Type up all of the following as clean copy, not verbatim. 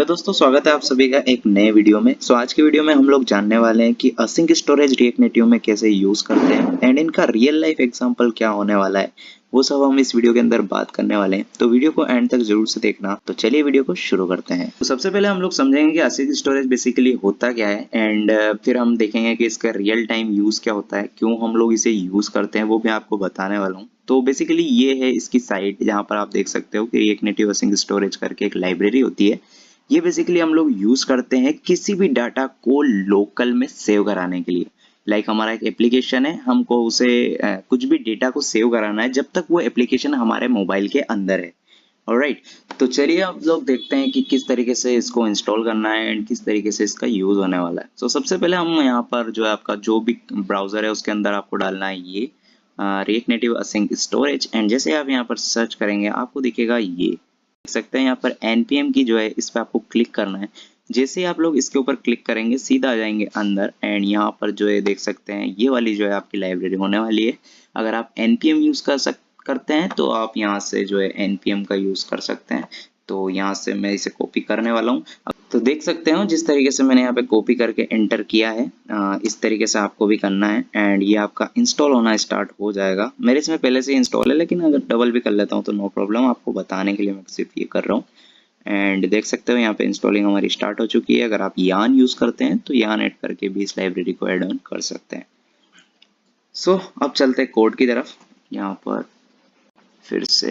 दोस्तों, स्वागत है आप सभी का एक नए वीडियो में। आज के वीडियो में हम लोग जानने वाले हैं कि असिंक स्टोरेज रिएक्ट नेटिव में कैसे यूज करते हैं एंड इनका रियल लाइफ एग्जांपल क्या होने वाला है, वो सब हम इस वीडियो के अंदर बात करने वाले हैं। तो वीडियो को एंड तक जरूर से देखना। तो चलिए वीडियो को शुरू करते हैं। तो सबसे पहले हम लोग समझेंगे कि असिंक स्टोरेज बेसिकली होता क्या है एंड फिर हम देखेंगे कि इसका रियल टाइम यूज क्या होता है, क्यों हम लोग इसे यूज करते हैं, वो मैं आपको बताने वाला हूँ। तो बेसिकली ये है इसकी साइट, जहाँ पर आप देख सकते हो कि रिएक्ट नेटिव असिंक स्टोरेज करके एक लाइब्रेरी होती है। ये बेसिकली हम लोग यूज करते हैं किसी भी डाटा को लोकल में सेव कराने के लिए। हमारा एक एप्लीकेशन है, हमको उसे कुछ भी डेटा को सेव कराना है जब तक वो एप्लीकेशन हमारे मोबाइल के अंदर है। ऑलराइट, तो चलिए आप लोग देखते हैं कि किस तरीके से इसको इंस्टॉल करना है एंड किस तरीके से इसका यूज होने वाला है। तो सबसे पहले हम यहाँ पर जो है आपका जो भी ब्राउजर है उसके अंदर आपको डालना है ये react native async storage. And जैसे आप यहाँ पर सर्च करेंगे आपको दिखेगा ये, देख सकते हैं यहाँ पर npm की जो है इस पर आपको क्लिक करना है। जैसे आप लोग इसके ऊपर क्लिक करेंगे सीधा आ जाएंगे अंदर एंड यहाँ पर जो है देख सकते हैं ये वाली जो है आपकी लाइब्रेरी होने वाली है। अगर आप npm यूज करते हैं तो आप यहाँ से जो है npm का यूज कर सकते हैं। तो यहाँ से मैं इसे कॉपी करने वाला हूँ। तो देख सकते हो जिस तरीके से मैंने यहाँ पे कॉपी करके एंटर किया है, इस तरीके से आपको भी करना है एंड ये आपका इंस्टॉल होना स्टार्ट हो जाएगा। मेरे इसमें पहले से इंस्टॉल है, लेकिन अगर डबल भी कर लेता हूँ तो नो प्रॉब्लम, आपको बताने के लिए मैं सिर्फ ये कर रहा हूँ। एंड देख सकते हो यहाँ पे इंस्टॉलिंग हमारी स्टार्ट हो चुकी है। अगर आप यान यूज करते हैं तो यान ऐड करके भी इस लाइब्रेरी को ऐड ऑन कर सकते हैं। अब चलते हैं कोड की तरफ। यहाँ पर फिर से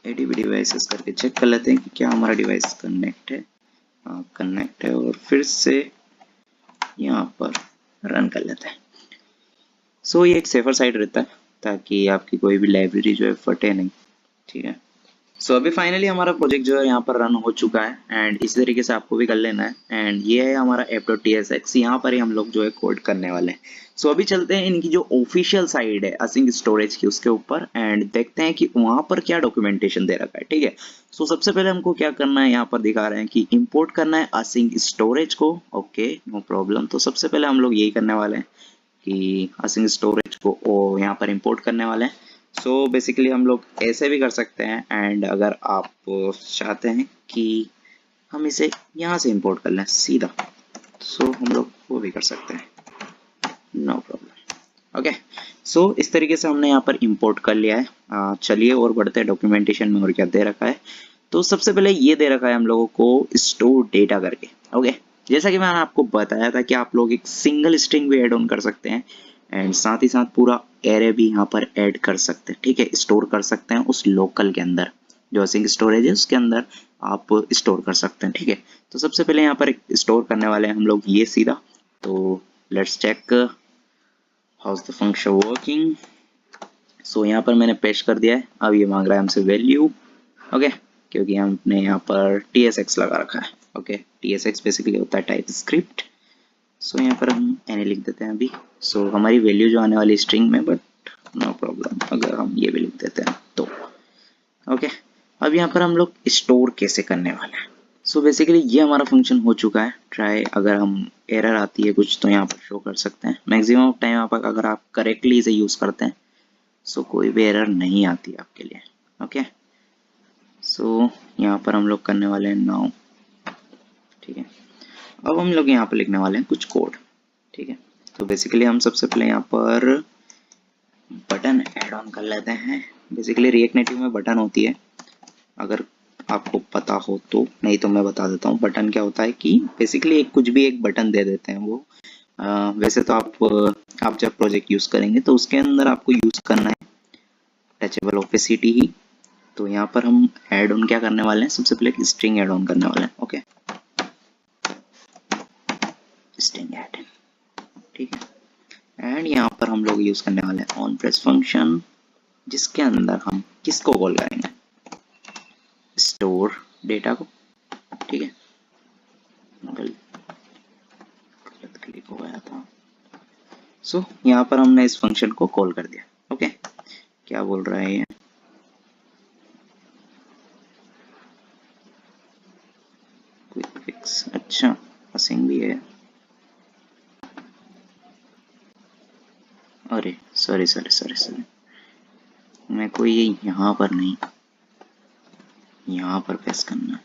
ADB डिवाइसेस करके चेक कर लेते हैं कि क्या हमारा डिवाइस कनेक्ट है। कनेक्ट है और फिर से यहाँ पर रन कर लेते हैं। ये एक सेफर साइड रहता है ताकि आपकी कोई भी लाइब्रेरी जो है फटे नहीं। ठीक है, अभी फाइनली हमारा प्रोजेक्ट जो है यहाँ पर रन हो चुका है एंड इसी तरीके से आपको भी कर लेना है। एंड ये है हमारा app.tsx, यहाँ पर ही हम लोग जो है कोड करने वाले हैं। अभी चलते हैं इनकी जो ऑफिशियल साइड है असिंक स्टोरेज की उसके ऊपर एंड देखते हैं कि वहां पर क्या डॉक्यूमेंटेशन दे रखा है। ठीक है, सबसे पहले हमको क्या करना है, यहाँ पर दिखा रहे हैं कि इंपोर्ट करना है असिंक स्टोरेज को। Okay, no problem. तो सबसे पहले हम लोग यही करने वाले हैं कि असिंक स्टोरेज को यहाँ पर इंपोर्ट करने वाले हैं। बेसिकली हम लोग ऐसे भी कर सकते हैं एंड अगर आप चाहते हैं कि हम इसे यहाँ से इंपोर्ट कर लें सीधा, हम लोग वो भी कर सकते हैं, नो प्रॉब्लम। ओके, इस तरीके से हमने यहाँ पर इंपोर्ट कर लिया है। चलिए और बढ़ते हैं डॉक्यूमेंटेशन में और क्या दे रखा है। तो सबसे पहले ये दे रखा है हम लोगों को स्टोर डेटा करके। ओके, जैसा कि मैंने आपको बताया था कि आप लोग एक सिंगल स्ट्रिंग भी ऐड ऑन कर सकते हैं एंड साथ ही साथ पूरा एरे भी यहाँ पर ऐड कर सकते हैं। ठीक है, स्टोर कर सकते हैं उस लोकल के अंदर, जो असिंक स्टोरेज है उसके अंदर आप स्टोर कर सकते हैं। ठीक है, तो सबसे पहले यहाँ पर स्टोर करने वाले हैं हम लोग ये सीधा। तो let's check how's the function working. यहाँ पर मैंने पेस्ट कर दिया है। अब ये मांग रहा है हमसे वैल्यू। ओके, क्योंकि हमने यहाँ पर tsx लगा रखा है। ओके, tsx बेसिकली होता है टाइप स्क्रिप्ट। यहाँ पर हम एनी लिख देते हैं अभी। हमारी वैल्यू जो आने वाली स्ट्रिंग में, बट नो प्रॉब्लम अगर हम ये भी लिख देते हैं तो। ओके, अब यहाँ पर हम लोग स्टोर कैसे करने वाले हैं। बेसिकली ये हमारा फंक्शन हो चुका है ट्राई। अगर हम एरर आती है कुछ तो यहाँ पर शो कर सकते हैं। मैक्सिमम ऑफ टाइम अगर आप करेक्टली इसे यूज करते हैं कोई भी एरर नहीं आती आपके लिए। ओके, यहाँ पर हम लोग करने वाले हैं नाउ। ठीक है, अब हम लोग यहाँ पर लिखने वाले हैं कुछ कोड। ठीक है, तो बेसिकली हम सबसे पहले यहाँ पर बटन ऐड ऑन कर लेते हैं। बेसिकली रिएक्ट नेटिव में बटन होती है, अगर आपको पता हो तो, नहीं तो मैं बता देता हूँ। बटन क्या होता है कि बेसिकली कुछ भी एक बटन दे देते हैं वो। वैसे तो आप जब प्रोजेक्ट यूज करेंगे तो उसके अंदर आपको यूज करना है टचेबल ओपेसिटी ही। तो यहाँ पर हम ऐड ऑन क्या करने वाले हैं, सबसे पहले स्ट्रिंग ऐड ऑन करने वाले हैं। Okay, string add. ठीक है, एंड यहाँ पर हम लोग यूज करने वाले हैं ऑन प्रेस फंक्शन, जिसके अंदर हम किसको कॉल करेंगे, स्टोर डेटा को। ठीक है, गलत क्लिक हो गया था। यहाँ पर हमने इस फंक्शन को कॉल कर दिया। ओके, क्या बोल रहा है ये, क्विक फिक्स। अच्छा, असिंग भी है। अरे सॉरी, मेरे को ये यहाँ पर नहीं, यहाँ पर प्रेस करना है।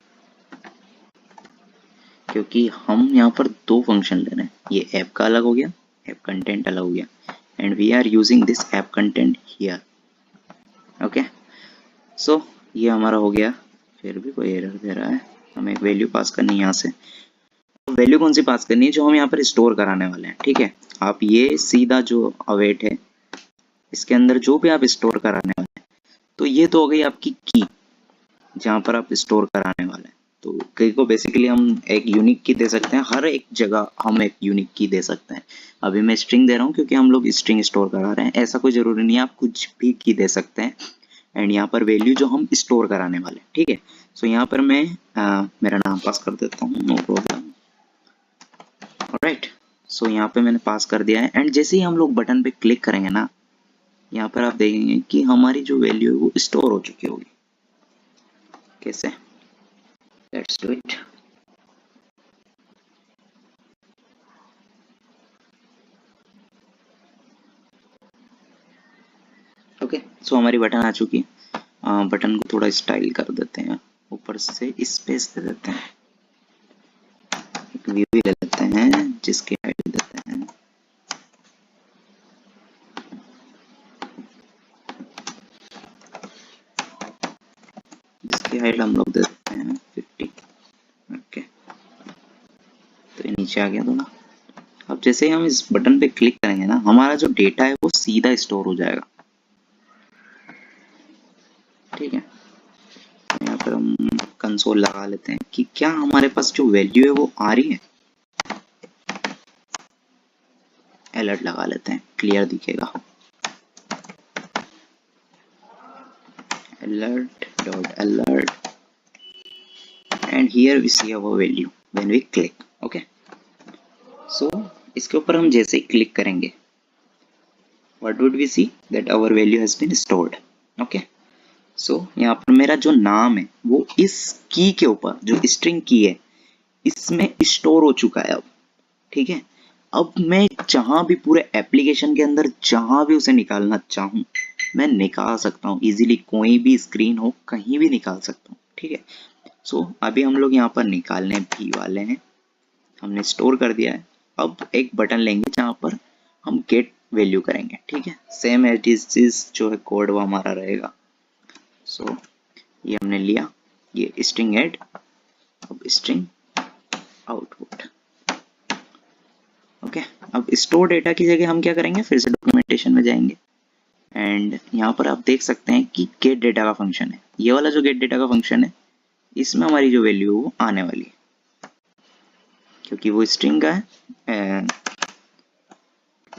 क्योंकि हम यहाँ पर दो फंक्शन ले रहे हैं, ये ऐप का अलग हो गया, ऐप कंटेंट अलग हो गया, and we are using this app content here. Okay, so ये हमारा हो गया। फिर भी कोई एरर दे रहा है, हमें एक वैल्यू पास करनी है यहाँ से। वैल्यू कौन सी पास करनी है? जो हम यहाँ पर स्टोर कराने वाले हैं। ठीक है, आप ये सीधा जो अवेट है इसके अंदर जो भी आप स्टोर कराने वाले हैं, तो ये तो हो गई आपकी की जहाँ पर आप स्टोर कराने वाले हैं। तो की को बेसिकली हम एक यूनिक की दे सकते हैं, हर एक जगह हम एक यूनिक की दे सकते हैं। अभी मैं स्ट्रिंग दे रहा हूँ क्योंकि हम लोग स्ट्रिंग स्टोर करा रहे हैं, ऐसा कोई जरूरी नहीं है, आप कुछ भी की दे सकते हैं। एंड यहाँ पर वैल्यू जो हम स्टोर कराने वाले हैं। ठीक है, सो यहाँ पर मैं मेरा नाम पास कर देता हूँ, नो प्रॉब्लम। ऑलराइट, सो यहाँ पे मैंने पास कर दिया है। एंड जैसे ही हम लोग बटन पे क्लिक करेंगे ना, यहाँ पर आप देखेंगे कि हमारी जो वैल्यू है वो स्टोर हो चुकी होगी। कैसे? Let's do it. ओके, सो हमारी बटन आ चुकी है। बटन को थोड़ा स्टाइल कर देते हैं, ऊपर से स्पेस दे देते हैं, एक व्यू भी ले लेते हैं जिसकी हाइट देते हैं जिसकी हाइट हम लोग देते हैं 50। ओके, तो ये नीचे आ गया थोड़ा। अब जैसे ही हम इस बटन पे क्लिक करेंगे ना, हमारा जो डेटा है वो सीधा स्टोर हो जाएगा। ठीक है, यहाँ पर हम कंसोल लगा लेते हैं कि क्या हमारे पास जो वैल्यू है वो आ रही है। अलर्ट लगा लेते हैं, क्लियर दिखेगा। alert dot alert and here we see our value when we click. okay, so इसके ऊपर हम जैसे ही क्लिक करेंगे, what would we see that our value has been stored. okay, so यहाँ पर मेरा जो नाम है वो इस की के ऊपर, जो स्ट्रिंग की है, इसमें स्टोर हो चुका है अब। ठीक है, अब मैं जहां भी पूरे एप्लीकेशन के अंदर जहां भी उसे निकालना चाहूं, मैं निकाल सकता हूं इजीली, कोई भी स्क्रीन हो कहीं भी निकाल सकता हूं। ठीक है, सो अभी हम लोग यहाँ पर निकालने भी वाले हैं, हमने स्टोर कर दिया है। अब एक बटन लेंगे जहाँ पर हम गेट वैल्यू करेंगे। ठीक है, सेम एज इज जो है कोड वो हमारा रहेगा। सो ये हमने लिया, ये स्ट्रिंग ऐड, अब स्ट्रिंग आउटपुट। ओके, अब स्टोर डेटा की जगह हम क्या करेंगे, फिर से डॉक्यूमेंटेशन में जाएंगे एंड यहाँ पर आप देख सकते हैं कि गेट डेटा का फंक्शन है। ये वाला जो गेट डेटा का फंक्शन है, इसमें हमारी जो वैल्यू है वो आने वाली है क्योंकि वो स्ट्रिंग का है।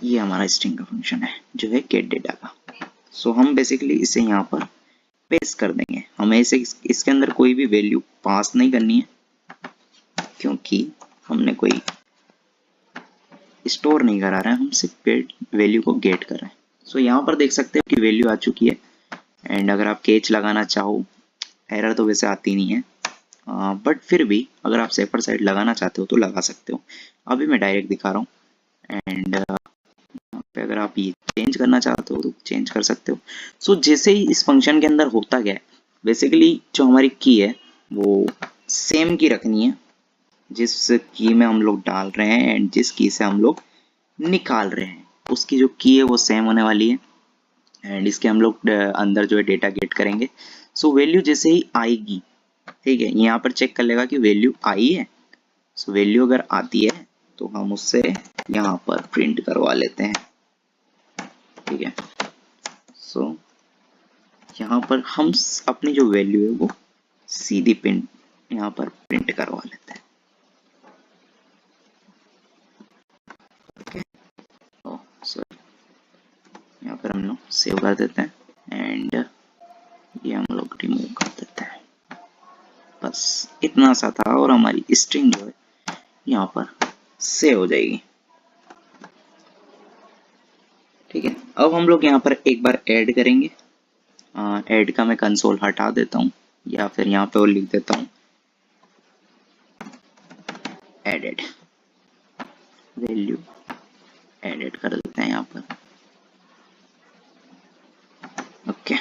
ये हमारा स्ट्रिंग का फंक्शन है जो है गेट डेटा का। सो हम बेसिकली इसे यहाँ पर पेस्ट कर देंगे। हमें इसे इसके अंदर कोई भी वैल्यू पास नहीं करनी है क्योंकि हमने कोई स्टोर नहीं करा रहा है, हम सिर्फ वैल्यू को गेट कर रहे हैं। सो यहाँ पर देख सकते हैं कि वैल्यू आ चुकी है। एंड अगर आप कैच लगाना चाहो, एरर तो वैसे आती नहीं है, बट फिर भी अगर आप सेपर साइड लगाना चाहते हो तो लगा सकते हो। अभी मैं डायरेक्ट दिखा रहा हूँ एंड पे अगर आप ये चेंज करना चाहते हो तो चेंज कर सकते हो। सो जैसे ही इस फंक्शन के अंदर होता गया है, बेसिकली जो हमारी की है वो सेम की रखनी है जिस की में हम लोग डाल रहे हैं एंड जिस की से हम लोग निकाल रहे हैं, उसकी जो की है वो सेम होने वाली है। एंड इसके हम लोग अंदर जो है डेटा गेट करेंगे। सो वैल्यू जैसे ही आएगी, ठीक है, यहाँ पर चेक कर लेगा कि वैल्यू आई है। सो वैल्यू अगर आती है तो हम उससे यहाँ पर प्रिंट करवा लेते हैं। ठीक है, सो यहाँ पर हम अपनी जो वैल्यू है वो सीधी प्रिंट यहाँ पर प्रिंट करवा लेते हैं। ओके, ओह सॉरी, यहाँ पर हम लोग सेव कर देते हैं एंड ये हम लोग रिमूव कर देते हैं। बस इतना सा था और हमारी स्ट्रिंग जो है यहाँ पर सेव हो जाएगी। ठीक है, अब हम लोग यहाँ पर एक बार ऐड करेंगे। ऐड का मैं कंसोल हटा देता हूँ या फिर यहाँ पे और लिख देता हूँ एडेड, वैल्यू एडेड कर देते हैं यहाँ पर। Okay,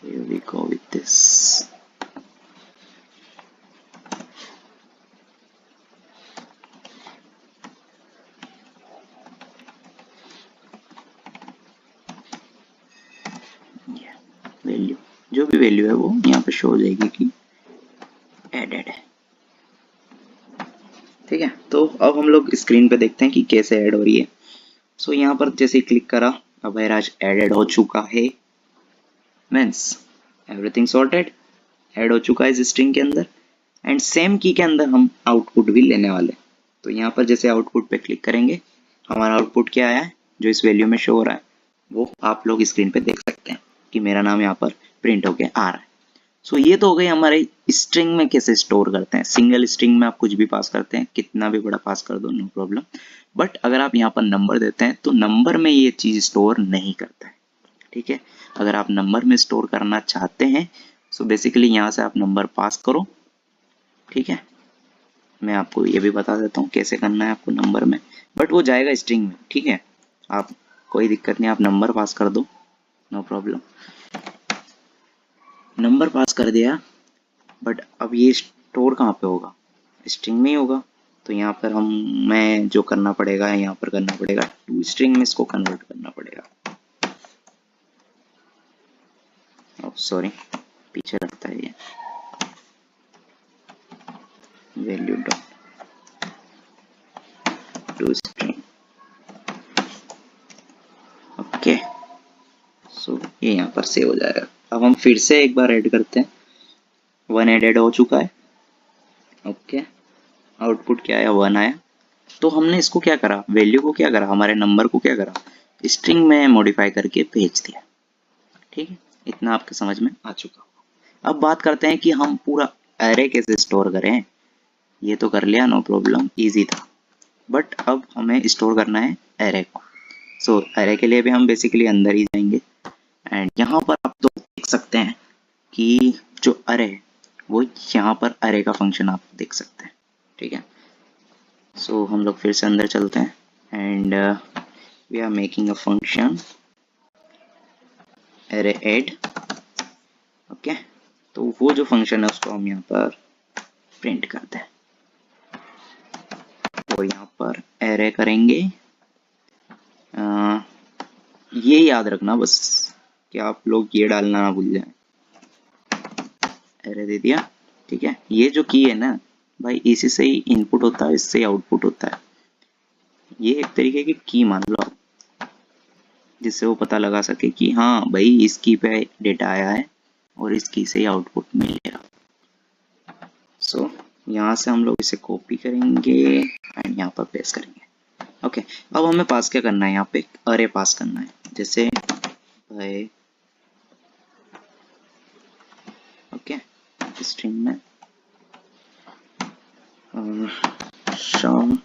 here we go with this। जो भी वैल्यू है वो यहाँ पे शो हो जाएगी कि एडेड है। ठीक है, तो अब हम लोग स्क्रीन पे देखते हैं कि कैसे ऐड हो रही है। सो यहाँ पर जैसे क्लिक करा, अभयराज एडेड हो चुका है, मीन्स एवरीथिंग सॉर्टेड, ऐड हो चुका है इस स्ट्रिंग के अंदर। एंड सेम की के अंदर हम आउटपुट भी लेने वाले हैं। तो यहाँ पर जैसे आउटपुट पे क्लिक करेंगे, हमारा आउटपुट क्या आया है, जो इस वैल्यू में शो हो रहा है वो आप लोग स्क्रीन पे देख सकते हैं कि मेरा नाम यहाँ पर प्रिंट होके आ रहा है। सो ये तो हो गई हमारे स्ट्रिंग में कैसे स्टोर करते हैं। सिंगल स्ट्रिंग में आप कुछ भी पास करते हैं, कितना भी बड़ा पास कर दो, नो प्रॉब्लम। बट अगर आप यहाँ पर नंबर देते हैं तो नंबर में ये चीज स्टोर नहीं करता है। ठीक है, अगर आप नंबर में स्टोर करना चाहते हैं सो बेसिकली यहाँ से आप नंबर पास करो। ठीक है, मैं आपको ये भी बता देता हूँ कैसे करना है आपको नंबर में, बट वो जाएगा स्ट्रिंग में। ठीक है, आप कोई दिक्कत नहीं, आप नंबर पास कर दो, नो प्रॉब्लम। नंबर पास कर दिया, बट अब ये स्टोर कहाँ पे होगा, स्ट्रिंग में ही होगा। तो यहाँ पर मैं जो करना पड़ेगा यहाँ पर करना पड़ेगा, टू स्ट्रिंग में इसको कन्वर्ट करना पड़ेगा। सॉरी, पीछे रखता है ये value dot to string. Okay, so ये यहाँ पर सेव हो जाएगा। अब हम फिर से एक बार ऐड करते हैं, 1 एडेड हो चुका है। ओके, आउटपुट क्या आया, 1 आया। तो हमने इसको क्या करा, वैल्यू को क्या करा, हमारे नंबर को क्या करा, स्ट्रिंग में मॉडिफाई करके भेज दिया। ठीक है, इतना आपके समझ में आ चुका होगा। अब बात करते हैं कि हम पूरा एरे कैसे स्टोर करें। ये तो कर लिया, नो प्रॉब्लम, इजी था। बट अब हमें स्टोर करना है एरे को। सो एरे के लिए भी हम बेसिकली अंदर ही जाएंगे। एंड यहाँ पर आप तो देख सकते हैं कि जो अरे है वो यहाँ पर अरे का फंक्शन आप देख सकते हैं। ठीक है, सो हम लोग फिर से अंदर चलते हैं and we are making a function अरे ऐड। ओके, तो वो जो फंक्शन है उसको हम यहाँ पर प्रिंट करते हैं। तो यहाँ पर एरे करेंगे, ये याद रखना बस कि आप लोग ये डालना ना भूल जाए। एरे दे दिया। ठीक है, ये जो की है ना भाई, इसी से ही इनपुट होता है, इससे ही आउटपुट होता है। ये एक तरीके की की मान लो आप, जिससे वो पता लगा सके कि हाँ भाई इस की पे डेटा आया है और इस की से ही आउटपुट मिलेगा। सो यहाँ से हम लोग इसे कॉपी करेंगे एंड यहाँ पर पेस्ट करेंगे। ओके, अब हमें पास क्या करना है, यहाँ पे अरे पास करना है, जैसे भाई ओके स्ट्रिंग में शाम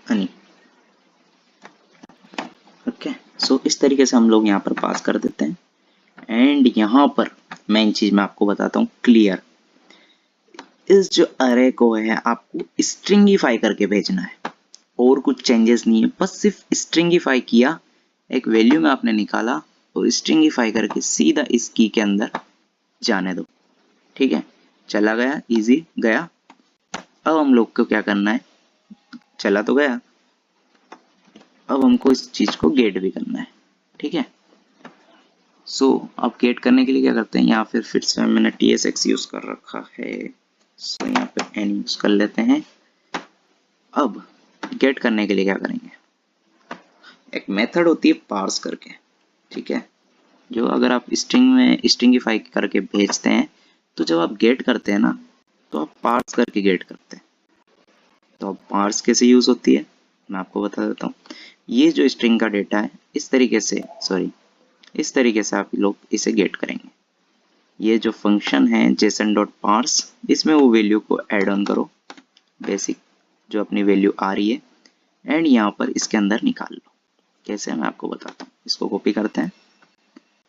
हनी। ओके, सो इस तरीके से हम लोग यहाँ पर पास कर देते हैं। एंड यहाँ पर मेन चीज मैं आपको बताता हूँ, क्लियर। इस जो अरे को है आपको स्ट्रिंगिफाई करके भेजना है, और कुछ चेंजेस नहीं है, बस सिर्फ स्ट्रिंगिफाई किया, एक वैल्यू में आपने निकाला और स्ट्रिंगिफाई करके सीधा इस की के अंदर जाने दो। ठीक है, चला गया, इजी गया। अब हम लोग को क्या करना है, चला तो गया, अब हमको इस चीज को गेट भी करना है। ठीक है, सो अब गेट करने के लिए क्या करते हैं, यहाँ फिर से मैंने tsx यूज कर रखा है, सो यहाँ पे n यूज कर लेते हैं। अब गेट करने के लिए क्या करेंगे, एक मेथड होती है पार्स करके। ठीक है, जो अगर आप स्ट्रिंग में स्ट्रिंगिफाई करके भेजते हैं तो जब आप गेट करते हैं ना तो आप पार्स करके गेट करते हैं। तो अब पार्स कैसे यूज होती है मैं आपको बता देता हूँ। ये जो स्ट्रिंग का डेटा है इस तरीके से, सॉरी इस तरीके से आप लोग इसे गेट करेंगे। ये जो फंक्शन है json.parse, इसमें वो वैल्यू को ऐड ऑन करो, बेसिक जो अपनी वैल्यू आ रही है, एंड यहाँ पर इसके अंदर निकाल लो। कैसे मैं आपको बताता हूँ, इसको कॉपी करते हैं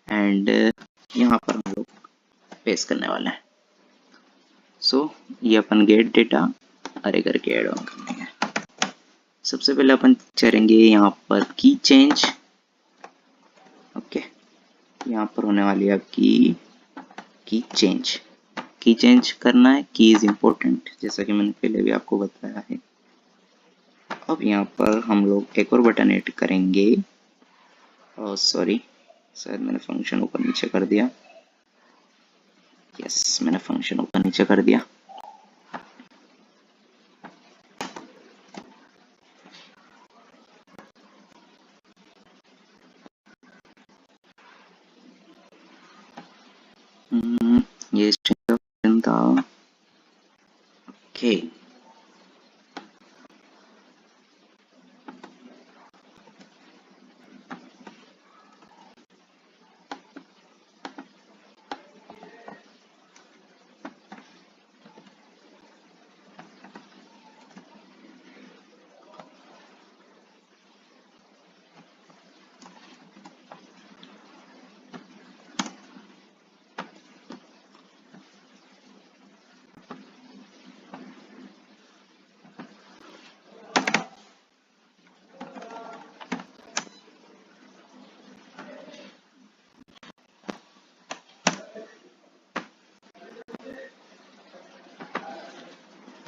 एंड यहाँ पर हम लोग पेस्ट करने वाले हैं। सो ये अपन गेट डेटा अरे करके ऐड ऑन करने हैं। सबसे पहले अपन करेंगे यहाँ पर की चेंज। ओके, यहाँ पर होने वाली है आपकी की चेंज करना है, की इज इम्पोर्टेंट, जैसा कि मैंने पहले भी आपको बताया है। अब यहाँ पर हम लोग एक और बटन ऐड करेंगे, सॉरी शायद मैंने फंक्शन ऊपर नीचे कर दिया। यस, मैंने फंक्शन ऊपर नीचे कर दिया। ये string का function था। ओके,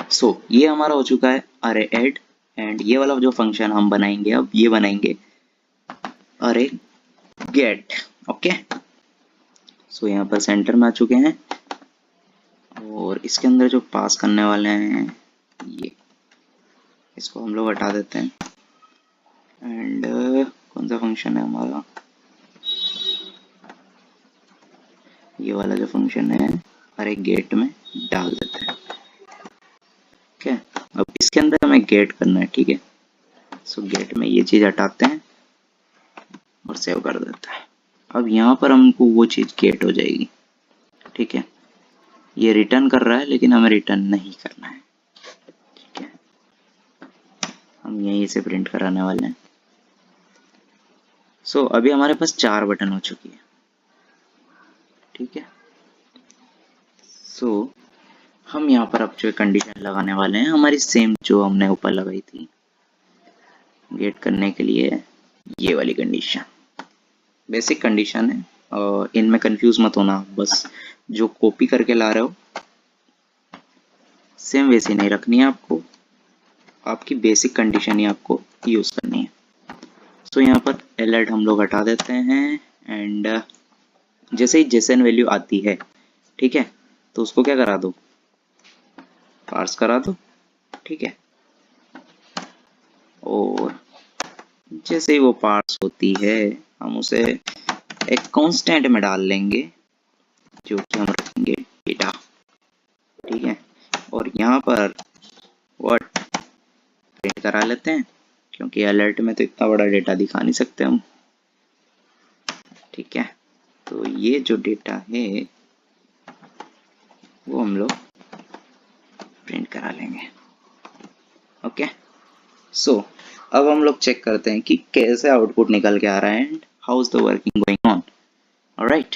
सो ये हमारा हो चुका है अरे ऐड। एंड ये वाला जो फंक्शन हम बनाएंगे, अब ये बनाएंगे अरे गेट। ओके, सो यहाँ पर सेंटर में आ चुके हैं और इसके अंदर जो पास करने वाले हैं ये, इसको हम लोग हटा देते हैं। एंड कौन सा फंक्शन है हमारा, ये वाला जो फंक्शन है अरे गेट में डाल देते हैं। ओके, अब इसके अंदर हमें गेट करना है। ठीक है, सो गेट में ये चीज हटाते हैं और सेव कर देते हैं। अब यहाँ पर हमको वो चीज गेट हो जाएगी। ठीक है, ये रिटर्न कर रहा है लेकिन हमें रिटर्न नहीं करना है। ठीक है, हम यहीं से प्रिंट कराने वाले हैं। सो अभी हमारे पास 4 बटन हो चुकी है। ठीक है, सो हम यहाँ पर अब जो कंडीशन लगाने वाले हैं हमारी सेम जो हमने ऊपर लगाई थी गेट करने के लिए, ये वाली कंडीशन बेसिक कंडीशन है और इनमें कंफ्यूज मत होना। बस जो कॉपी करके ला रहे हो सेम वैसे नहीं रखनी है आपको, आपकी बेसिक कंडीशन ही आपको यूज करनी है। सो यहाँ पर alert हम लोग हटा देते हैं। एंड जैसे ही जेसन वैल्यू आती है, ठीक है, तो उसको क्या करा दो, पार्स करा दो। ठीक है, और जैसे ही वो पार्स होती है हम उसे एक कांस्टेंट में डाल लेंगे जो कि हम रखेंगे डेटा। ठीक है, और यहाँ पर वर्ड प्रिंट करा लेते हैं क्योंकि अलर्ट में तो इतना बड़ा डेटा दिखा नहीं सकते हम। ठीक है, तो ये जो डेटा है वो हम लोग प्रिंट करा लेंगे। ओके, सो अब हम लोग चेक करते हैं कि कैसे आउटपुट निकल के आ रहा है and how is the working going on. Alright,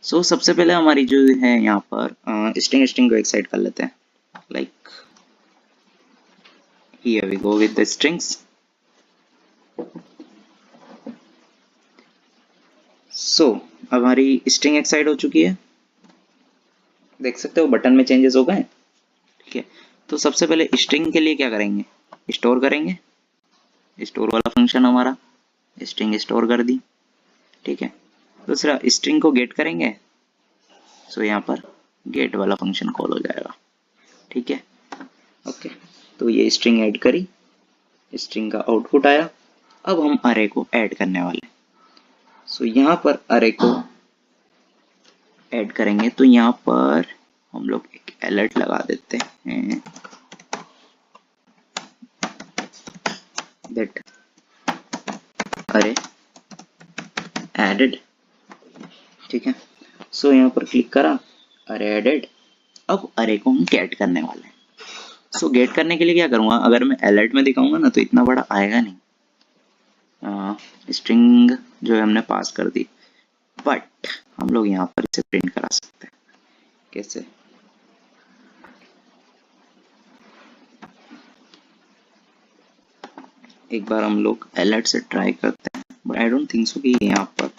so सबसे पहले हमारी जो है यहाँ पर स्ट्रिंग को एक साइड कर लेते हैं। Like here we go with the strings. So हमारी स्ट्रिंग एक साइड हो चुकी है, देख सकते हो बटन में चेंजेस हो गए। ठीक है, तो सबसे पहले स्ट्रिंग के लिए क्या करेंगे, स्टोर करेंगे। स्टोर वाला फंक्शन हमारा स्ट्रिंग स्टोर कर दी। ठीक है, दूसरा स्ट्रिंग को गेट करेंगे, सो यहाँ पर गेट वाला फंक्शन कॉल हो जाएगा। ठीक है, ओके, तो ये स्ट्रिंग ऐड करी, स्ट्रिंग का आउटपुट आया। अब हम अरे को ऐड करने वाले हैं। सो यहाँ पर अरे को ऐड करेंगे तो यहाँ पर हम लोग एक अलर्ट लगा देते हैं दैट अरे एडेड। ठीक है, सो यहाँ पर क्लिक करा, अरे एडेड। अब अरे को हम गेट करने वाले हैं। सो गेट करने के लिए क्या करूँगा, अगर मैं अलर्ट में दिखाऊंगा ना तो इतना बड़ा आएगा नहीं, स्ट्रिंग जो है हमने पास कर दी, बट हम लोग यहाँ पर इसे प्रिंट करा सकते हैं। कैसे, एक बार हम लोग अलर्ट से ट्राई करते हैं, but I don't think so कि यहाँ पर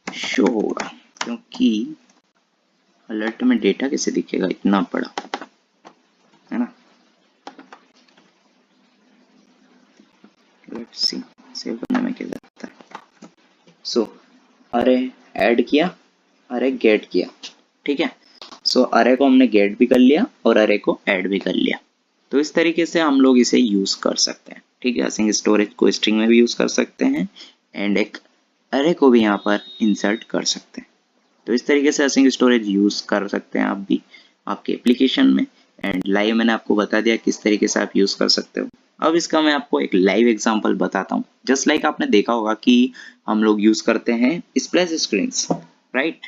शो होगा क्योंकि अलर्ट में डेटा कैसे दिखेगा इतना बड़ा, है ना। लेट्स सी सेव करने में क्या जाता है। सो अरे ऐड किया, अरे गेट किया, ठीक है। सो अरे को हमने गेट भी कर लिया और अरे को ऐड भी कर लिया। तो इस तरीके से हम लोग इसे यूज कर सकते हैं, ठीक है। असिंग स्टोरेज को स्ट्रिंग में भी यूज कर सकते हैं एंड एक अरे को भी यहाँ पर इंसर्ट कर सकते हैं। तो इस तरीके से असिंग स्टोरेज यूज कर सकते हैं आप भी आपके एप्लीकेशन में। एंड लाइव मैंने आपको बता दिया किस तरीके से आप यूज कर सकते हो। अब इसका मैं आपको एक लाइव एग्जांपल बताता हूँ। जस्ट लाइक आपने देखा होगा कि हम लोग यूज करते हैं splash screens, right.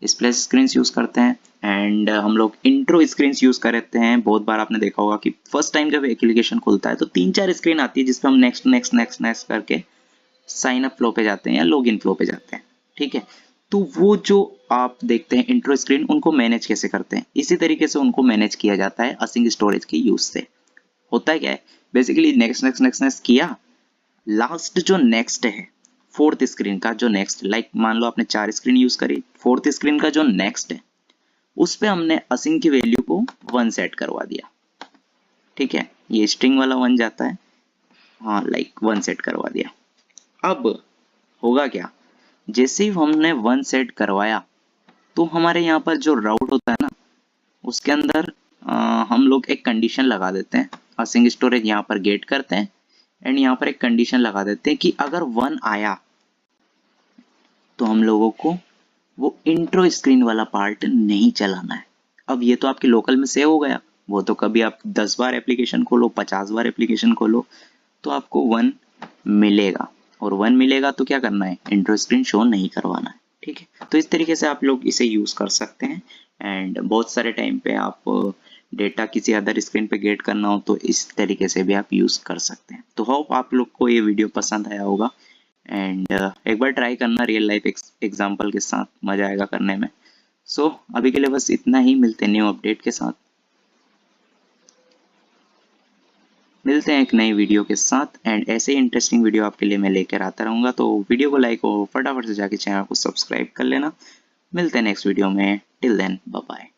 Splash screens use करते हैं एंड हम लोग इंट्रो स्क्रीन्स यूज करते हैं। बहुत बार आपने देखा होगा कि फर्स्ट टाइम जब एप्लीकेशन खुलता है तो 3-4 स्क्रीन आती है जिसपे हम नेक्स्ट नेक्स्ट नेक्स्ट नेक्स्ट करके साइन अप फ्लो पे जाते हैं या लॉग इन फ्लो पे जाते हैं, ठीक है। तो वो जो आप देखते हैं इंट्रो स्क्रीन, उनको मैनेज कैसे करते हैं, इसी तरीके से उनको मैनेज किया जाता है असिंग स्टोरेज के यूज से। होता है क्या है, basically next next next next किया, लास्ट जो नेक्स्ट है फोर्थ स्क्रीन का जो नेक्स्ट, लाइक मान लो आपने 4 स्क्रीन यूज करी, फोर्थ स्क्रीन का जो नेक्स्ट है उस पे हमने असिंग की वैल्यू को 1 सेट करवा दिया, ठीक है। ये स्ट्रिंग वाला 1 जाता है, हाँ लाइक 1 सेट करवा दिया। अब होगा क्या, जैसे ही हमने 1 सेट करवाया तो हमारे यहाँ पर जो राउट होता है ना उसके अंदर हम लोग एक कंडीशन लगा देते हैं। असिंग स्टोरेज यहाँ पर गेट करते हैं एंड यहाँ पर एक कंडीशन लगा देते हैं कि अगर 1 आया तो हम लोगों को वो इंट्रो स्क्रीन वाला पार्ट नहीं चलाना है। अब ये तो आपके लोकल में सेव हो गया, वो तो कभी आप 10 बार एप्लीकेशन खोलो 50 बार एप्लीकेशन खोलो तो आपको 1 मिलेगा, और 1 मिलेगा तो क्या करना है, इंट्रो स्क्रीन शो नहीं करवाना है, ठीक है। तो इस तरीके से आप लोग इसे यूज कर सकते हैं एंड बहुत सारे टाइम पे आप डेटा किसी अदर स्क्रीन पे गेट करना हो तो इस तरीके से भी आप यूज कर सकते हैं। तो होप आप लोग को ये वीडियो पसंद आया होगा एंड एक बार ट्राई करना रियल लाइफ एग्जांपल के साथ, मजा आएगा करने में। सो अभी के लिए बस इतना ही, मिलते हैं न्यू अपडेट के साथ, मिलते हैं एक नई वीडियो के साथ एंड ऐसे ही इंटरेस्टिंग वीडियो आपके लिए मैं लेकर आता रहूंगा। तो वीडियो को लाइक और फटाफट से जाके चैनल को सब्सक्राइब कर लेना। मिलते हैं नेक्स्ट वीडियो में, टिल देन बाय बाय।